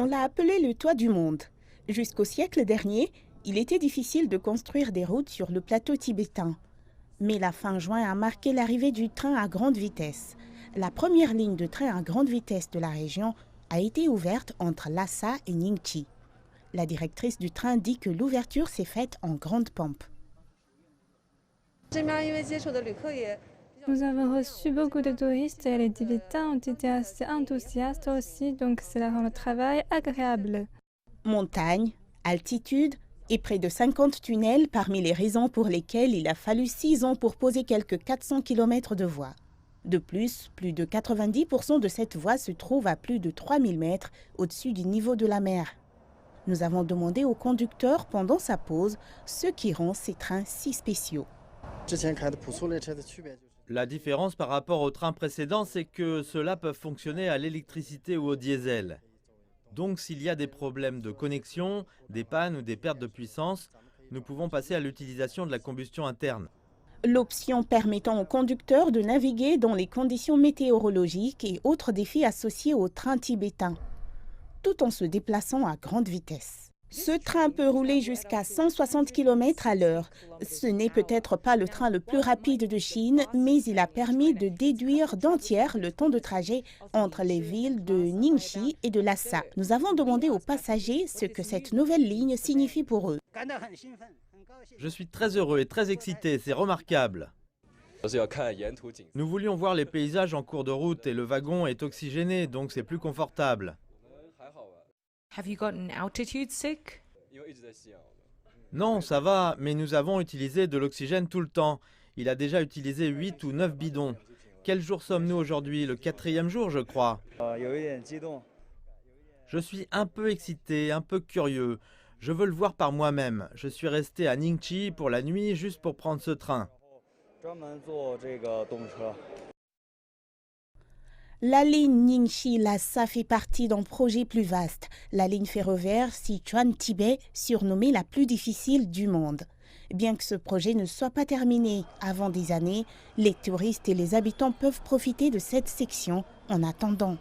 On l'a appelé le toit du monde. Jusqu'au siècle dernier, il était difficile de construire des routes sur le plateau tibétain. Mais la fin juin a marqué l'arrivée du train à grande vitesse. La première ligne de train à grande vitesse de la région a été ouverte entre Lhasa et Ningchi. La directrice du train dit que l'ouverture s'est faite en grande pompe. Nous avons reçu beaucoup de touristes et les Tibétains ont été assez enthousiastes aussi, donc cela rend le travail agréable. Montagne, altitude et près de 50 tunnels parmi les raisons pour lesquelles il a fallu 6 ans pour poser quelques 400 km de voie. De plus de 90% de cette voie se trouve à plus de 3000 mètres au-dessus du niveau de la mer. Nous avons demandé au conducteur pendant sa pause ce qui rend ces trains si spéciaux. La différence par rapport aux trains précédents, c'est que ceux-là peuvent fonctionner à l'électricité ou au diesel. Donc s'il y a des problèmes de connexion, des pannes ou des pertes de puissance, nous pouvons passer à l'utilisation de la combustion interne. L'option permettant aux conducteurs de naviguer dans les conditions météorologiques et autres défis associés au train tibétain, tout en se déplaçant à grande vitesse. Ce train peut rouler jusqu'à 160 km à l'heure. Ce n'est peut-être pas le train le plus rapide de Chine, mais il a permis de déduire d'entière le temps de trajet entre les villes de Ningxi et de Lhasa. Nous avons demandé aux passagers ce que cette nouvelle ligne signifie pour eux. Je suis très heureux et très excité, c'est remarquable. Nous voulions voir les paysages en cours de route et le wagon est oxygéné, donc c'est plus confortable. Have you gotten altitude sick? Non, ça va, mais nous avons utilisé de l'oxygène tout le temps. Il a déjà utilisé 8 ou 9 bidons. Quel jour sommes-nous aujourd'hui? Le 4e jour, je crois. Je suis un peu excité, un peu curieux. Je veux le voir par moi-même. Je suis resté à Ningchi pour la nuit juste pour prendre ce train. La ligne Ningxi-Lhasa fait partie d'un projet plus vaste, la ligne ferroviaire Sichuan-Tibet, surnommée la plus difficile du monde. Bien que ce projet ne soit pas terminé avant des années, les touristes et les habitants peuvent profiter de cette section en attendant.